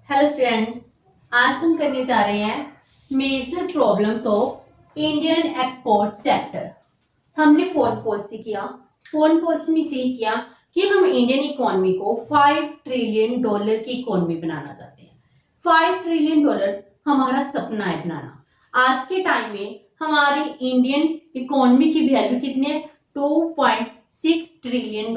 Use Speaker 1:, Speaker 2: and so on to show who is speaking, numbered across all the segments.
Speaker 1: Hello students, आज हम करने जा रहे हैं major problems of Indian export sector. हमने फॉरेन पॉलिसी किया। फॉरेन पॉलिसी में ये किया कि हम इंडियन इकोनॉमी को $5 ट्रिलियन की इकोनॉमी बनाना चाहते हैं। $5 ट्रिलियन हमारा सपना है बनाना। आज के टाइम में हमारी इंडियन इकोनॉमी की वैल्यू कितनी है? $2.6 ट्रिलियन।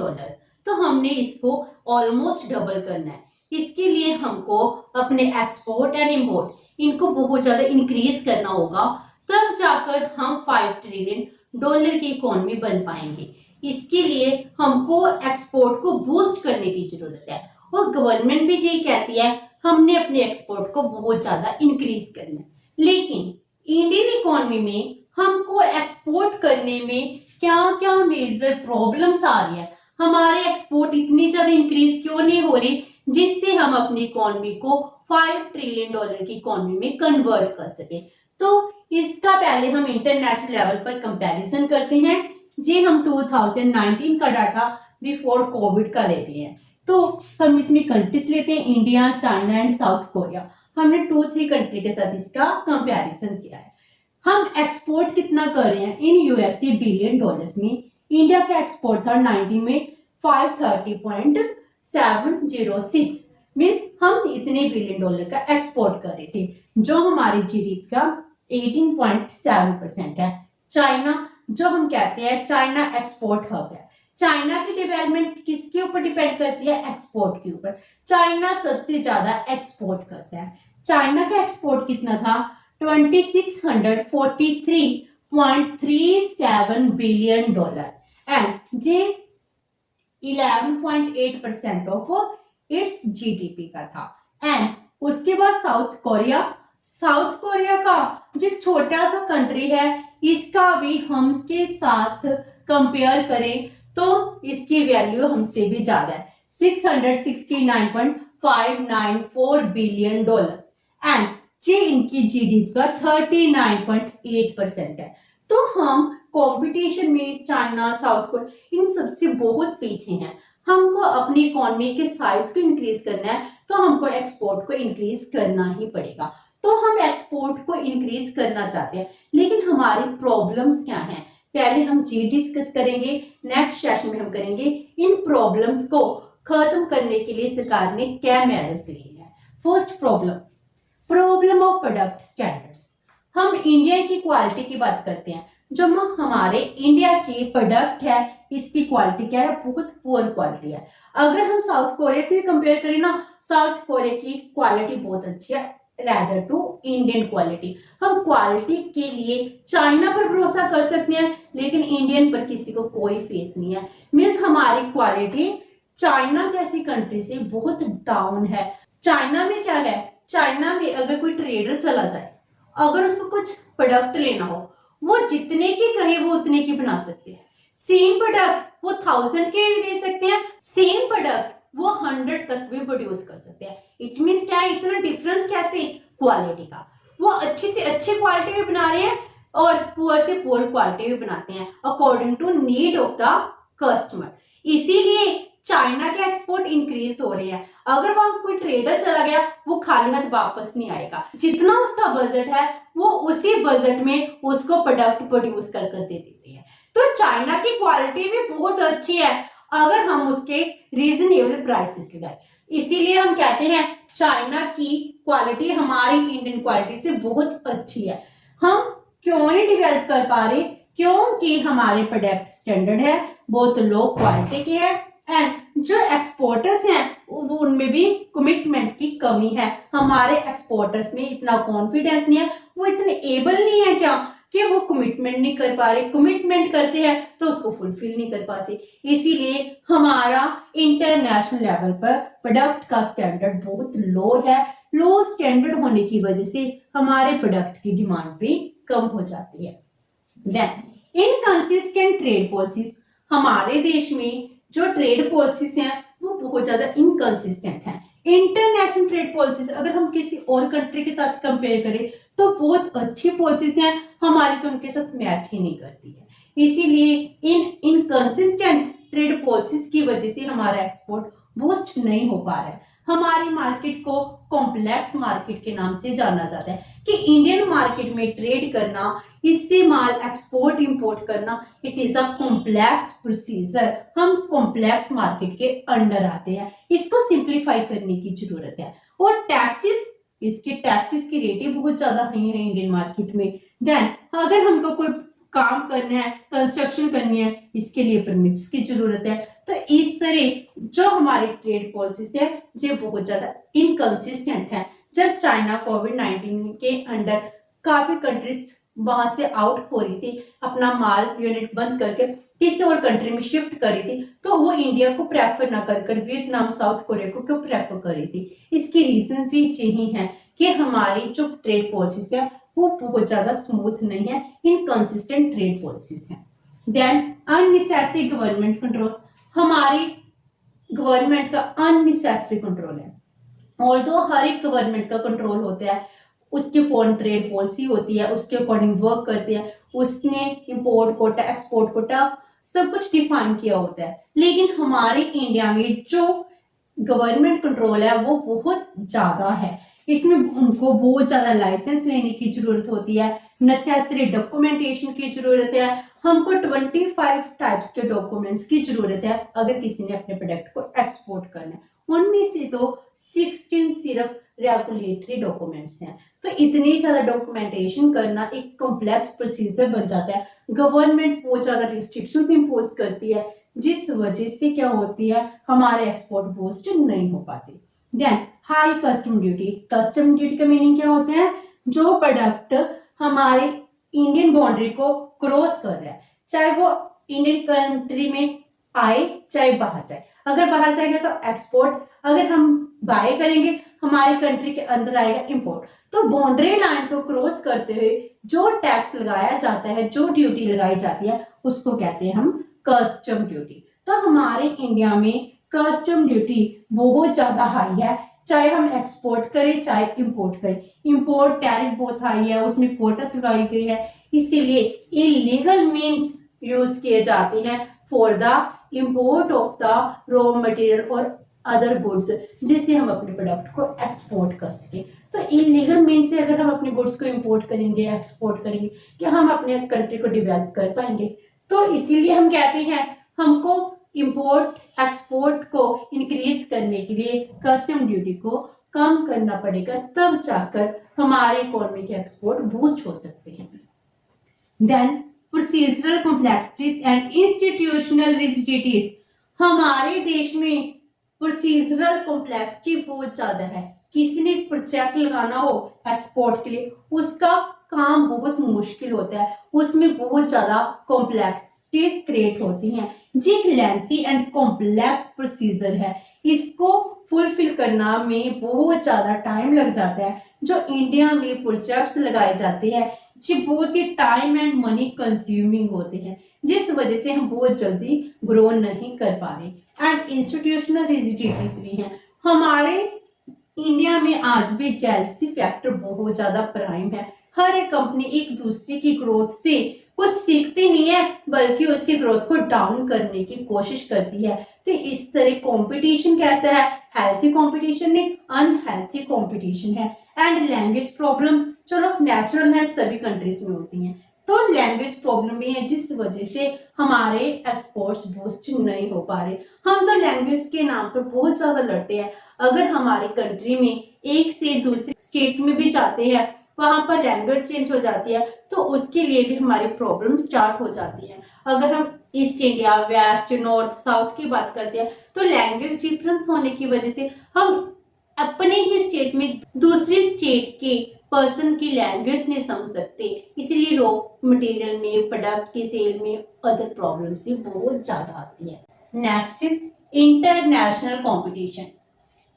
Speaker 1: तो हमने इसको ऑलमोस्ट डबल करना है। इसके लिए हमको अपने एक्सपोर्ट एंड इंपोर्ट इनको बहुत ज्यादा इंक्रीज करना होगा, तब जाकर हम $5 ट्रिलियन की इकोनॉमी बन पाएंगे। इसके लिए हमको एक्सपोर्ट को बूस्ट करने की जरूरत है और गवर्नमेंट भी ये कहती है हमने अपने एक्सपोर्ट को बहुत ज्यादा इंक्रीज करना है। लेकिन इंडियन इकोनॉमी में हमको एक्सपोर्ट करने में क्या क्या मेजर प्रॉब्लम्स आ रही है? हमारे एक्सपोर्ट इतनी ज्यादा इंक्रीज क्यों नहीं हो रही जिससे हम अपनी इकोनॉमी को $5 ट्रिलियन की इकोनॉमी में कन्वर्ट कर सके? तो इसका पहले हम इंटरनेशनल लेवल पर कंपैरिजन करते हैं। जी हम 2019 का डाटा बिफोर कोविड का ले रहे हैं। तो हम इसमें कंट्रीज लेते हैं India, China and south Korea. हमने 2-3 कंट्री के साथ इसका कंपैरिजन किया है। हम एक्सपोर्ट कितना कर रहे हैं इन यूएसए बिलियन डॉलर्स में? इंडिया का एक्सपोर्ट था 19 में 530.706 मीन्स हम इतने बिलियन डॉलर का एक्सपोर्ट कर रहे थे, जो हमारी जीडीपी का 18.7% है। चाइना, जो हम कहते हैं चाइना एक्सपोर्ट हब है। चाइना की डेवलपमेंट किसके ऊपर डिपेंड करती है? एक्सपोर्ट के ऊपर। चाइना सबसे ज्यादा एक्सपोर्ट करता है। चाइना का एक्सपोर्ट कितना था? $2643.37 billion and J 11.8% of its GDP का था। एंड उसके बाद साउथ कोरिया। साउथ कोरिया का जो छोटा सा कंट्री है, इसका भी हम के साथ कंपेयर करें तो इसकी वैल्यू हमसे भी ज्यादा है, $669.594 बिलियन एंड जे इनकी जीडीपी का 39.8% है। तो हम कंपटीशन में चाइना, साउथ कोरिया इन सबसे बहुत पीछे हैं। हमको अपनी इकोनॉमी के साइज को इंक्रीज करना है तो हमको एक्सपोर्ट को इंक्रीज करना ही पड़ेगा। तो हम एक्सपोर्ट को इंक्रीज करना चाहते हैं, लेकिन हमारी प्रॉब्लम्स क्या हैं? पहले हम ये डिस्कस करेंगे। नेक्स्ट सेशन में हम करेंगे इन प्रॉब्लम्स को खत्म करने के लिए सरकार ने क्या मेजर्स लिए हैं। First problem of product standards. हम इंडिया की क्वालिटी की बात करते हैं। जो हमारे इंडिया की प्रोडक्ट है, इसकी क्वालिटी क्या है? बहुत पुअर क्वालिटी है। अगर हम साउथ कोरिया से भी कंपेयर करें ना, साउथ कोरिया की क्वालिटी बहुत अच्छी है rather टू इंडियन क्वालिटी। हम क्वालिटी के लिए चाइना पर भरोसा कर सकते हैं, लेकिन इंडियन पर किसी को कोई फेथ नहीं है। मीन्स हमारी क्वालिटी चाइना जैसी कंट्री से बहुत डाउन है। चाइना में क्या है? चाइना में अगर कोई ट्रेडर चला जाए, अगर उसको कुछ प्रोडक्ट लेना हो, वो जितने की कहे वो उतने की बना सकते हैं। सेम प्रोडक्ट वो 1000 के भी दे सकते हैं, सेम प्रोडक्ट वो 100 तक भी प्रोड्यूस कर सकते हैं। इट मींस क्या है? इतना डिफरेंस कैसे? क्वालिटी का। वो अच्छी से अच्छी क्वालिटी में बना रहे हैं और पुअर से पुअर क्वालिटी में बनाते हैं according to need of the customer. इसीलिए चाइना के एक्सपोर्ट इंक्रीज हो रहे हैं। अगर वहां कोई ट्रेडर चला गया, वो खाली हाथ वापस नहीं आएगा। जितना उसका बजट है वो उसी बजट में उसको प्रोडक्ट प्रोड्यूस कर दे देते हैं। तो चाइना की क्वालिटी भी बहुत अच्छी है अगर हम उसके रीजनेबल प्राइसेस लगाए। इसीलिए हम कहते हैं चाइना की क्वालिटी हमारी इंडियन क्वालिटी से बहुत अच्छी है। हम क्यों नहीं डेवलप कर पा रहे? क्योंकि हमारे प्रोडक्ट स्टैंडर्ड है बहुत लो क्वालिटी के है एंड जो एक्सपोर्टर्स हैं वो उनमें भी कमिटमेंट की कमी है। हमारे एक्सपोर्टर्स में इतना कॉन्फिडेंस नहीं है, वो इतने एबल नहीं है क्या कि वो कमिटमेंट नहीं कर पा रहे। कमिटमेंट करते हैं तो उसको फुलफिल नहीं कर पाते। इसीलिए हमारा इंटरनेशनल लेवल पर प्रोडक्ट का स्टैंडर्ड बहुत लो है। लो स्टैंडर्ड होने की वजह से हमारे प्रोडक्ट की डिमांड भी कम हो जाती है। Then inconsistent trade policies. हमारे देश में जो ट्रेड पॉलिसीज हैं वो बहुत ज्यादा इनकंसिस्टेंट हैं। इंटरनेशनल ट्रेड पॉलिसीज अगर हम किसी और कंट्री के साथ कंपेयर करें तो बहुत अच्छी पॉलिसीज हैं, हमारी तो उनके साथ मैच ही नहीं करती है। इसीलिए इन इनकंसिस्टेंट ट्रेड पॉलिसीज की वजह से हमारा एक्सपोर्ट बूस्ट नहीं हो पा रहा है। हमारी मार्केट को कॉम्प्लेक्स मार्केट के नाम से जाना जाता है कि इंडियन मार्केट में ट्रेड करना, इससे माल एक्सपोर्ट इंपोर्ट करना, it is a complex procedure. हम कॉम्प्लेक्स मार्केट के अंडर आते हैं, इसको सिंप्लीफाई करने की जरूरत है। और टैक्सेस, इसके टैक्सेस की रेटें बहुत ज्यादा हाई है इंडियन मार्केट में। देन अगर हमको कोई काम करना है, कंस्ट्रक्शन करनी है, इसके लिए परमिट्स की जरूरत है। तो इस तरह जो हमारी ट्रेड पॉलिसीज है ये बहुत ज्यादा इनकंसिस्टेंट है। जब चाइना कोविड-19 के अंडर काफी कंट्रीज वहां से आउट हो रही थी, अपना माल यूनिट बंद करके किसी और कंट्री में शिफ्ट कर रही थी, तो वो इंडिया को प्रेफर ना कर वियतनाम, साउथ कोरिया को क्यों प्रेफर कर रही थी? इसकी रीजन भी यही है कि हमारी जो ट्रेड पॉलिसीज है वो बहुत ज्यादा स्मूथ नहीं है, इनकंसिस्टेंट ट्रेड पॉलिसीज है। देन अननेसेसरी गवर्नमेंट कंट्रोल, हमारी गवर्नमेंट का अननेसेसरी कंट्रोल है। ऑल्दो हर एक गवर्नमेंट का कंट्रोल होता है, उसकी फॉरेन ट्रेड पॉलिसी होती है, उसके अकॉर्डिंग वर्क करती है, उसने इंपोर्ट कोटा, एक्सपोर्ट कोटा सब कुछ डिफाइन किया होता है। लेकिन हमारे इंडिया में जो गवर्नमेंट कंट्रोल है वो बहुत ज्यादा है, इसमें उनको बहुत ज्यादा लाइसेंस लेने की जरूरत होती है, नेसेसरी डॉक्यूमेंटेशन की जरूरत है। हमको 25 टाइप्स के डॉक्यूमेंट्स की जरूरत है अगर किसी ने अपने प्रोडक्ट को एक्सपोर्ट करना है, उनमें से तो 16 सिर्फ रेगुलेटरी डॉक्यूमेंट्स हैं। तो इतनी ज्यादा डॉक्यूमेंटेशन करना एक कॉम्प्लेक्स प्रोसीजर बन जाता है। गवर्नमेंट बहुत ज्यादा रिस्ट्रिक्शंस इंपोज करती है, जिस वजह से क्या होती है, हमारे एक्सपोर्ट बूस्ट नहीं हो पाते। Then high custom duty, custom duty का मीनिंग क्या होता है? जो प्रोडक्ट हमारे इंडियन बाउंड्री को क्रॉस कर रहा है, चाहे वो इंडियन कंट्री में आए चाहे बाहर जाए। अगर बाहर जाएगा तो एक्सपोर्ट, अगर हम बाय करेंगे हमारी कंट्री के अंदर आएगा इंपोर्ट। तो बाउंड्री लाइन को क्रॉस करते हुए जो टैक्स लगाया जाता है, जो ड्यूटी लगाई जाती है, उसको कहते हैं हम कस्टम ड्यूटी। तो हमारे इंडिया में कस्टम ड्यूटी बहुत ज्यादा हाई है, चाहे हम एक्सपोर्ट करें चाहे इंपोर्ट करें। इंपोर्ट टैरिफ बहुत हाई है, उसमें कोटस लगाई गई है, इसीलिए इलीगल मीन्स यूज किए जाते हैं for the import of the raw material और अदर गुड्स, जिससे हम अपने प्रोडक्ट को एक्सपोर्ट कर सके। तो इलीगल मीन्स से अगर हम अपने गुड्स को इंपोर्ट करेंगे, एक्सपोर्ट करेंगे, क्या हम अपने कंट्री को डेवलप कर पाएंगे? तो इसीलिए हम कहते हैं हमको इंपोर्ट एक्सपोर्ट को इंक्रीज करने के लिए कस्टम ड्यूटी को कम करना पड़ेगा, तब जाकर हमारे इकोनॉमी के एक्सपोर्ट बूस्ट हो सकते हैं। Then procedural complexities and institutional rigidities, हमारे देश में प्रोसीजरल कॉम्प्लेक्सिटी बहुत ज्यादा है। किसी ने प्रोजेक्ट लगाना हो एक्सपोर्ट के लिए, उसका काम बहुत मुश्किल होता है, उसमें बहुत ज्यादा कॉम्प्लेक्सिटीज क्रिएट होती हैं। जी एक लेंथी एंड कॉम्प्लेक्स प्रोसीजर है, इसको फुलफिल करना में बहुत ज्यादा टाइम लग जाता है। जो इंडिया में प्रोजेक्ट्स लगाए जाते हैं जी बहुत ही टाइम एंड मनी कंज्यूमिंग होते हैं, जिस वजह से हम बहुत जल्दी ग्रो नहीं कर पा रहे। एंड इंस्टीट्यूशनल रिजिडिटीज भी हैं। हमारे इंडिया में आज भी जेलसी फैक्टर बहुत ज्यादा प्राइम है। हर एक कंपनी एक दूसरे की ग्रोथ से कुछ सीखती नहीं है, बल्कि उसकी ग्रोथ को डाउन करने की कोशिश करती है। तो इस तरह कंपटीशन कैसा है? हेल्थी कंपटीशन नहीं, अनहेल्थी कंपटीशन है। एंड लैंग्वेज प्रॉब्लम, चलो नेचुरल है, सभी कंट्रीज में होती हैं, तो लैंग्वेज प्रॉब्लम भी है, जिस वजह से हमारे एक्सपोर्ट्स बूस्ट नहीं हो पा रहे। हम तो लैंग्वेज के नाम पर बहुत ज्यादा लड़ते हैं। अगर हमारी कंट्री में एक से दूसरे स्टेट में भी जाते हैं, वहां पर लैंग्वेज चेंज हो जाती है, तो उसके लिए भी हमारी प्रॉब्लम स्टार्ट हो जाती है। अगर हम east India, west, north, south की बात करते हैं, तो लैंग्वेज डिफरेंस होने की वजह से हम अपने ही स्टेट में दूसरी स्टेट के पर्सन की लैंग्वेज नहीं समझ सकते, इसलिए रॉ मटेरियल में, प्रोडक्ट की सेल में अदर प्रॉब्लम से बहुत ज्यादा आती है। Next is international competition.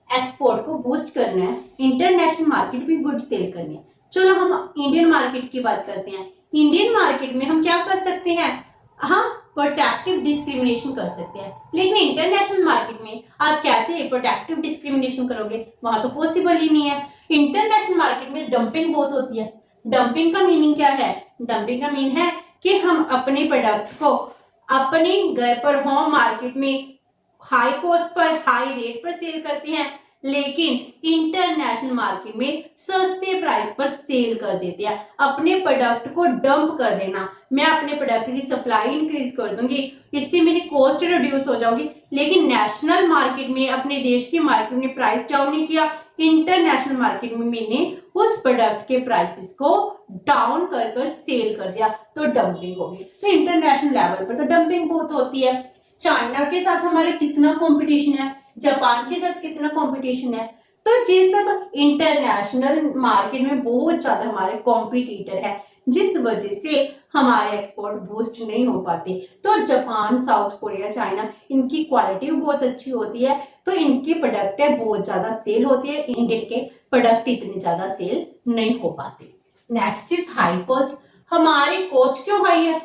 Speaker 1: Export को बूस्ट करना है, इंटरनेशनल मार्केट में गुड सेल करनी है। चलो हम इंडियन मार्केट की बात करते हैं। इंडियन मार्केट में हम क्या कर सकते हैं? हम प्रोटेक्टिव डिस्क्रिमिनेशन कर सकते हैं, लेकिन इंटरनेशनल मार्केट में आप कैसे प्रोटेक्टिव डिस्क्रिमिनेशन करोगे? वहां तो पॉसिबल ही नहीं है। इंटरनेशनल मार्केट में डंपिंग बहुत होती है। डंपिंग का मीनिंग क्या है? डंपिंग का मीन है कि हम अपने प्रोडक्ट को अपने घर पर होम मार्केट में high cost per, high rate पर सेल करते हैं, लेकिन इंटरनेशनल मार्केट में सस्ते प्राइस पर सेल कर देते हैं। अपने प्रोडक्ट को डंप कर देना, मैं अपने प्रोडक्ट की सप्लाई इंक्रीज कर दूंगी, इससे मेरी कॉस्ट रिड्यूस हो जाएगी। लेकिन नेशनल मार्केट में, अपने देश की मार्केट में प्राइस डाउन नहीं किया, इंटरनेशनल मार्केट में मैंने उस प्रोडक्ट के प्राइसेस को डाउन कर सेल कर दिया, तो डंपिंग होगी। तो इंटरनेशनल लेवल पर तो डंपिंग बहुत होती है। चाइना के साथ हमारे कितना कंपटीशन है, जापान के साथ कितना कंपटीशन है। तो ये सब इंटरनेशनल मार्केट में बहुत ज्यादा हमारे कॉम्पिटिटर है, जिस वजह से हमारे एक्सपोर्ट बूस्ट नहीं हो पाते। तो जापान, साउथ कोरिया, चाइना, इनकी क्वालिटी बहुत अच्छी होती है, तो इनकी प्रोडक्ट है बहुत ज्यादा सेल होती है। इंडियन के प्रोडक्ट इतनी ज्यादा सेल नहीं हो पाते। Next is high cost. हमारी कॉस्ट क्यों हाई है?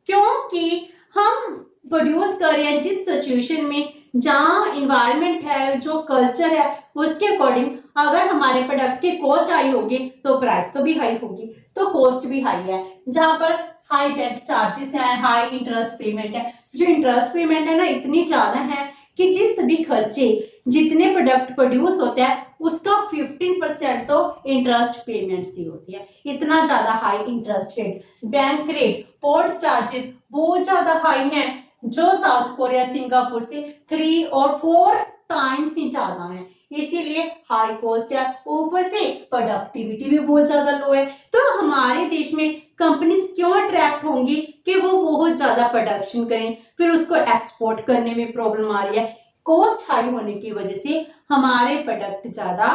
Speaker 1: क्योंकि हम प्रोड्यूस कर रहे हैं जिस सिचुएशन में, जहाँ इन्वायरमेंट है, जो कल्चर है, उसके अकॉर्डिंग अगर हमारे प्रोडक्ट की कॉस्ट हाई होगी तो प्राइस तो भी हाई होगी, तो कॉस्ट भी हाई है। जहाँ पर हाई बैंक चार्जेस है, हाई इंटरेस्ट पेमेंट है। जो इंटरेस्ट पेमेंट है ना, इतनी ज्यादा है कि जिस भी खर्चे, जितने प्रोडक्ट प्रोड्यूस होते हैं उसका 15% तो इंटरेस्ट पेमेंट से होती है। इतना ज्यादा high interest rate, bank rate, port charges बहुत ज्यादा हाई है, जो साउथ कोरिया, सिंगापुर से 3 और 4 टाइम्स ही ज्यादा है। इसीलिए हाई कॉस्ट है, ऊपर से प्रोडक्टिविटी भी बहुत ज्यादा लो है। तो हमारे देश में कंपनीज क्यों अट्रैक्ट होंगी कि वो बहुत ज्यादा प्रोडक्शन करें, फिर उसको एक्सपोर्ट करने में प्रॉब्लम आ रही है। कॉस्ट हाई होने की वजह से हमारे प्रोडक्ट ज्यादा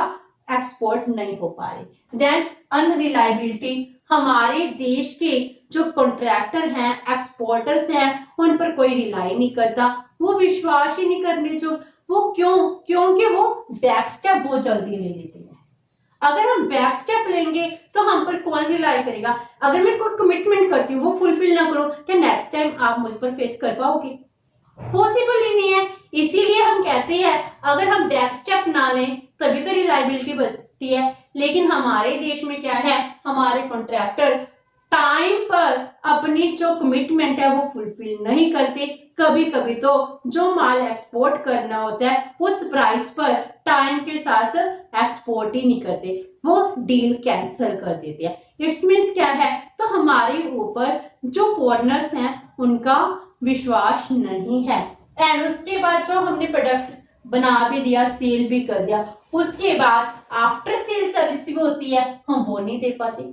Speaker 1: एक्सपोर्ट नहीं हो पा रहे। देन अनरिलायबिलिटी, हमारे देश के जो कॉन्ट्रैक्टर हैं, एक्सपोर्टर्स हैं, उन पर कोई रिलाई नहीं करता, वो विश्वास ही नहीं करने जो। वो क्योंकि वो बैक स्टेप बहुत जल्दी ले लेते हैं। अगर हम बैक स्टेप लेंगे तो हम पर कौन रिलाई करेगा? अगर मैं कोई कमिटमेंट करती हूँ, वो फुलफिल ना करूँ, क्या नेक्स्ट टाइम आप मुझ पर फेथ कर पाओगे? पॉसिबल ही नहीं है। इसीलिए हम कहते हैं अगर हम बैक स्टेप ना लें तभी तो रिलायबिलिटी बनती है। लेकिन हमारे देश में क्या है, हमारे कॉन्ट्रैक्टर टाइम पर अपनी जो कमिटमेंट है वो फुलफिल नहीं करते। कभी कभी तो जो माल एक्सपोर्ट करना होता है उस प्राइस पर टाइम के साथ एक्सपोर्ट ही नहीं करते, वो डील कैंसिल कर देते हैं। इट्स मीन्स क्या है, तो हमारे ऊपर जो फॉरेनर्स हैं उनका विश्वास नहीं है। एंड उसके बाद जो हमने प्रोडक्ट बना भी दिया, सेल भी कर दिया, उसके बाद आफ्टर सेल सर्विस भी होती है, हम वो नहीं दे पाते।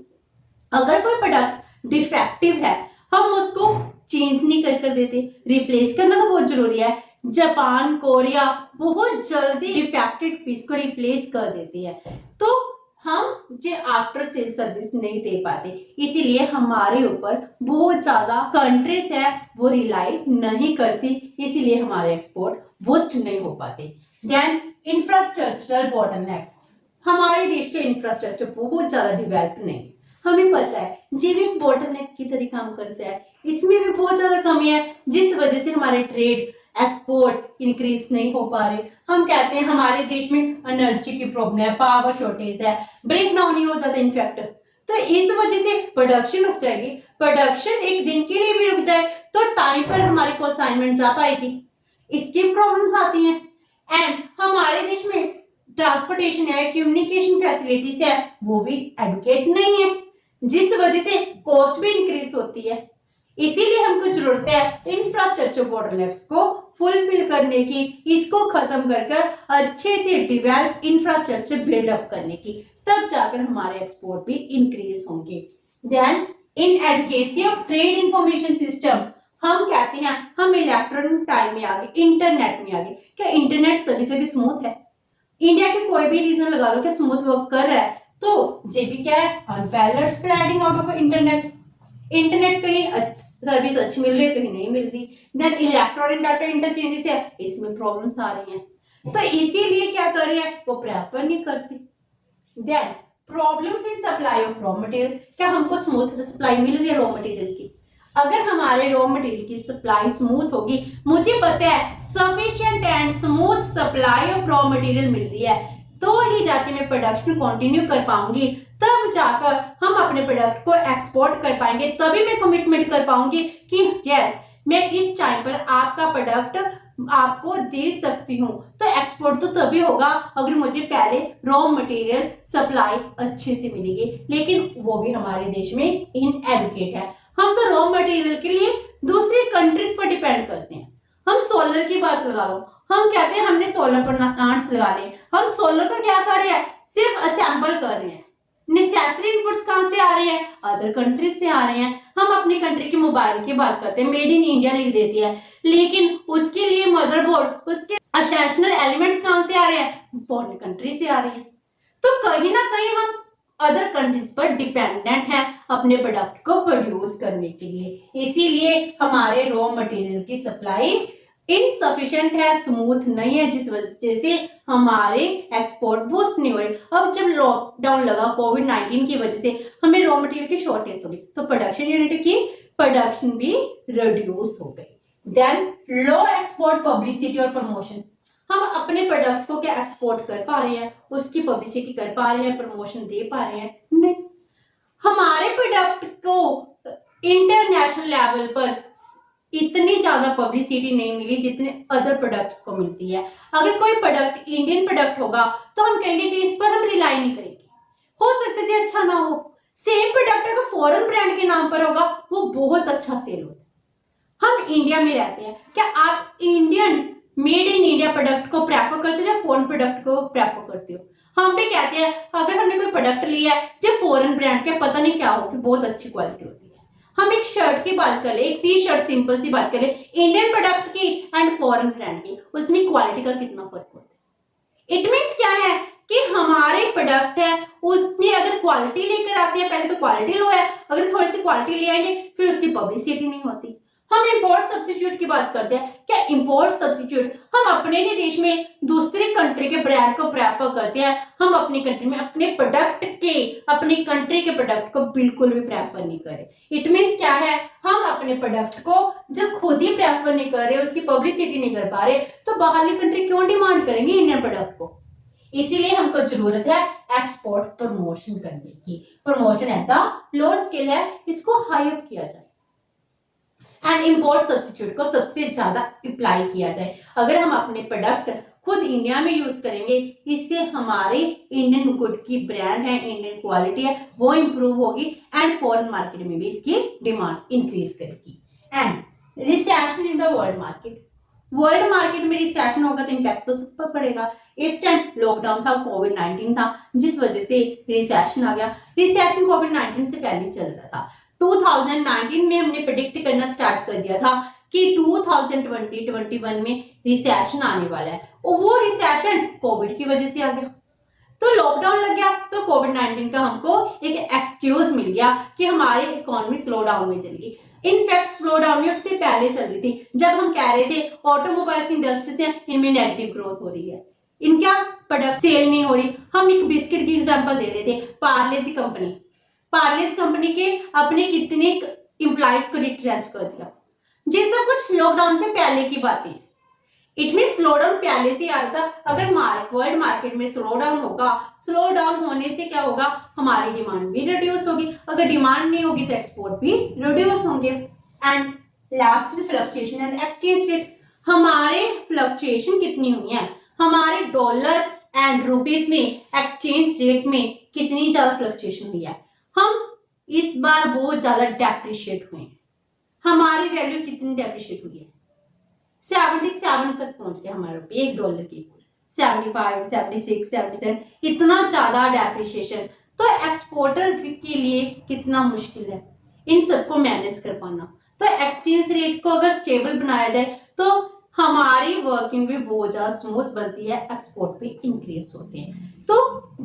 Speaker 1: अगर कोई प्रोडक्ट डिफेक्टिव है हम उसको चेंज नहीं कर देते, रिप्लेस करना तो बहुत जरूरी है। जापान, कोरिया बहुत जल्दी डिफेक्टेड पीस को रिप्लेस कर देती है, तो हम जे आफ्टर सेल सर्विस नहीं दे पाते। इसीलिए हमारे ऊपर बहुत ज्यादा कंट्रीज है वो रिलाई नहीं करती, इसीलिए हमारे एक्सपोर्ट बूस्ट नहीं हो पाते। देन इंफ्रास्ट्रक्चरल बॉटलनेक्स, हमारे देश के इंफ्रास्ट्रक्चर बहुत ज्यादा डेवलप नहीं, हमें पता है जीविक बोटलनेक की तरह काम करता है, इसमें भी बहुत ज्यादा कमी है, जिस वजह से हमारे ट्रेड, एक्सपोर्ट इंक्रीज नहीं हो पा रहे। हम कहते हैं हमारे देश में एनर्जी की प्रॉब्लम है, पावर शॉर्टेज है, ब्रेक डाउन ही हो जाता है इनफैक्ट, तो इस वजह से प्रोडक्शन रुक जाएगी। प्रोडक्शन एक दिन के लिए भी रुक जाए तो टाइम पर हमारे को असाइनमेंट जा पाएगी, इसकी प्रॉब्लम्स आती हैं। एंड हमारे देश में ट्रांसपोर्टेशन है, कम्युनिकेशन फैसिलिटीज है, वो भी एडुकेट नहीं है, जिस वजह से कॉस्ट भी इंक्रीज होती है। इसीलिए हमको जरूरत है इंफ्रास्ट्रक्चर बॉटलनेक्स को फुलफिल करने की, इसको खत्म कर अच्छे से डेवलप इंफ्रास्ट्रक्चर बिल्डअप करने की, तब जाकर हमारे एक्सपोर्ट भी इंक्रीज होंगे। Then inadequacy of trade information system, हम कहते हैं हम इलेक्ट्रॉनिक टाइम में आ गए, इंटरनेट में आ गए। क्या इंटरनेट सभी जगह स्मूथ है? इंडिया के कोई भी रीजन लगा लो कि स्मूथ वर्क कर रहा है, तो जेबी क्या है, unparalleled spreading out of internet. Internet कहीं सर्विस अच्छी मिल रही है, कहीं नहीं मिल रही। देन इलेक्ट्रॉनिक डाटा इंटरचेंजेस है, इसमें प्रॉब्लम्स आ रही हैं, तो इसीलिए क्या कर रहे हैं, वो प्रेफर नहीं करती। Then problems in supply of raw material, क्या हमको स्मूथ सप्लाई मिल रही है रॉ मटेरियल की? अगर हमारे रॉ मटेरियल की सप्लाई स्मूथ होगी, मुझे पता है sufficient and smooth supply of raw material मिल रही है, तो ही जाके मैं प्रोडक्शन कंटिन्यू कर पाऊंगी, तब जाकर हम अपने प्रोडक्ट को एक्सपोर्ट कर पाएंगे, तभी मैं कमिटमेंट कर पाऊंगी कि यस मैं इस टाइम पर आपका प्रोडक्ट आपको दे सकती हूँ। तो एक्सपोर्ट तो तभी होगा अगर मुझे पहले रॉ मटेरियल सप्लाई अच्छे से मिलेगी, लेकिन वो भी हमारे देश में इनएडुकेट है। हम तो रॉ मटेरियल के लिए दूसरी कंट्रीज पर डिपेंड करते हैं। हम सोलर की बात लगा लो, हम कहते हैं हमने सोलर प्लांट्स लगा ले, हम सोलर का क्या कर रहे हैं, सिर्फ असेंबल कर रहे हैं। नेसेसरी इनपुट्स कहां से आ रहे हैं, अदर कंट्रीज से आ रहे हैं। हम अपनी कंट्री के मोबाइल की बात करते हैं, मेड इन इंडिया लिख देते हैं, लेकिन उसके लिए मदरबोर्ड, उसके एसेंशियल एलिमेंट्स कहां से आ रहे हैं, फॉरेन कंट्री से आ रहे हैं। तो कहीं ना कहीं हम अदर कंट्रीज पर डिपेंडेंट है अपने प्रोडक्ट को प्रोड्यूस करने के लिए। इसीलिए हमारे रॉ मटेरियल की सप्लाई इनसफिशिएंट है, स्मूथ नहीं है, जिस वजह से हमारे एक्सपोर्ट बूस्ट नहीं हो रहे। अब जब लॉकडाउन लगा कोविड-19 की वजह से हमें रॉ मटेरियल की शॉर्टेज हो गई, तो प्रोडक्शन यूनिट की प्रोडक्शन भी रिड्यूस हो गई। देन लो एक्सपोर्ट पब्लिसिटी और प्रमोशन, हम अपने प्रोडक्ट को क्या एक्सपोर्ट कर पा रहे हैं, उसकी पब्लिसिटी कर पा रहे हैं, प्रमोशन दे पा रहे हैं, नहीं। हमारे प्रोडक्ट को इंटरनेशनल लेवल पर इतनी ज्यादा पब्लिसिटी नहीं मिली जितने अदर प्रोडक्ट्स को मिलती है। अगर कोई प्रोडक्ट इंडियन प्रोडक्ट होगा तो हम कहेंगे जी इस पर हम रिलाई नहीं करेंगे, हो सकता है जी अच्छा ना हो। सेम प्रोडक्ट अगर फॉरेन ब्रांड के नाम पर होगा वो बहुत अच्छा सेल होता है। हम इंडिया में रहते हैं, क्या आप Indian made in India product को प्रेफर करते हो या फॉरेन प्रोडक्ट को प्रेफर करते हो? हम भी कहते हैं अगर हमने कोई प्रोडक्ट लिया है जो फॉरेन ब्रांड के, पता नहीं क्या हो कि बहुत अच्छी क्वालिटी होती है। हम एक शर्ट की बात कर ले, एक टी शर्ट सिंपल सी बात कर ले, इंडियन प्रोडक्ट की एंड फॉरेन ब्रांड की, उसमें क्वालिटी का कितना फर्क होता है। इट मीन्स क्या है कि हमारे प्रोडक्ट है उसमें अगर क्वालिटी लेकर आती है, पहले तो क्वालिटी लो है, अगर थोड़ी सी क्वालिटी ले आएंगे फिर उसकी पब्लिसिटी नहीं होती। हम इंपोर्ट सब्स्टिट्यूट की बात करते हैं, क्या इंपोर्ट सब्स्टिट्यूट हम अपने ही देश में दूसरी कंट्री के ब्रांड को प्रेफर करते हैं, हम अपनी कंट्री में अपने प्रोडक्ट के, अपनी कंट्री के प्रोडक्ट को बिल्कुल भी प्रेफर नहीं करें। इट मीन्स क्या है, हम अपने प्रोडक्ट को जब खुद ही प्रेफर नहीं कर रहे, उसकी पब्लिसिटी नहीं कर पा रहे, तो बाहरली कंट्री क्यों डिमांड करेंगे इंडियन प्रोडक्ट को। इसीलिए हमको जरूरत है एक्सपोर्ट प्रमोशन करने की। Promotion at the lower scale है, इसको हाई अप किया जाए एंड इंपोर्ट सब्स्टिट्यूट को सबसे ज्यादा अप्लाई किया जाए। अगर हम अपने प्रोडक्ट खुद इंडिया में यूज करेंगे, इससे हमारे इंडियन गुड की ब्रांड है, इंडियन क्वालिटी है, वो इंप्रूव होगी एंड फॉरेन मार्केट में भी इसकी डिमांड इंक्रीज करेगी। And recession in the world market, world market में रिसेशन होगा तो इम्पैक्ट तो सब पर पड़ेगा। इस टाइम लॉकडाउन था, कोविड-19 था, जिस वजह से रिसेशन आ गया। रिसेशन कोविड-19 से पहले चल रहा था। 2019 में हमने प्रेडिक्ट करना स्टार्ट कर दिया था कि 2020-21 में रिसेशन आने वाला है, और वो रिसेशन कोविड की वजह से आ गया। तो लॉकडाउन लग गया तो कोविड-19 का हमको एक एक्सक्यूज मिल गया कि हमारी इकोनॉमी स्लो डाउन में चलेगी। इनफैक्ट स्लो डाउन में उससे पहले चल रही थी, जब हम कह रहे थे ऑटोमोबाइल्स इंडस्ट्री से इनमें नेगेटिव ग्रोथ हो रही है, इनका प्रोडक्ट सेल नहीं हो रही। हम एक बिस्किट की एग्जांपल दे रहे थे, पार्ले कंपनी, पार्लेज कंपनी के अपने कितने एम्प्लॉइज को रिट्रेंच कर दिया। ये सब कुछ लॉकडाउन से पहले की बातें। इट मीन स्लो डाउन पहले से आ रहा था। अगर वर्ल्ड मार्केट में स्लो डाउन होगा, स्लो डाउन होने से क्या होगा, हमारी डिमांड भी रिड्यूस होगी, अगर डिमांड नहीं होगी तो एक्सपोर्ट भी रिड्यूस होंगे। And last is fluctuation and exchange rate. हमारे फ्लक्चुएशन कितनी हुई है, हमारे डॉलर एंड रुपीस में एक्सचेंज रेट में कितनी ज्यादा फ्लक्चुएशन हुई है। हम इस बार बहुत ज्यादा डेप्रिशिएट हुए हैं, हमारी वैल्यू कितनी डेप्रिशिएट हुई है, 77 तक पहुंच गया हमारा रुपये एक डॉलर के इक्वल, 75, 76, 77, इतना ज्यादा डेप्रिशिएशन। तो एक्सपोर्टर के लिए कितना मुश्किल है इन सबको मैनेज कर पाना। तो एक्सचेंज रेट को अगर स्टेबल बनाया जाए तो हमारी वर्किंग भी बहुत ज्यादा स्मूथ बनती है, एक्सपोर्ट भी इंक्रीज होते हैं। तो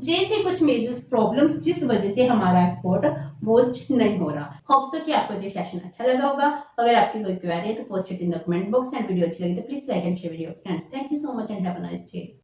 Speaker 1: ये थे कुछ मेजर प्रॉब्लम्स जिस वजह से हमारा एक्सपोर्ट बूस्ट नहीं हो रहा। होप्स तो कि आपको ये सेशन अच्छा लगा होगा। अगर आपकी कोई क्वेरी है तो post it in the comment box and video अच्छी लगी तो please like and share with your friends. Thank you so much and have a nice day.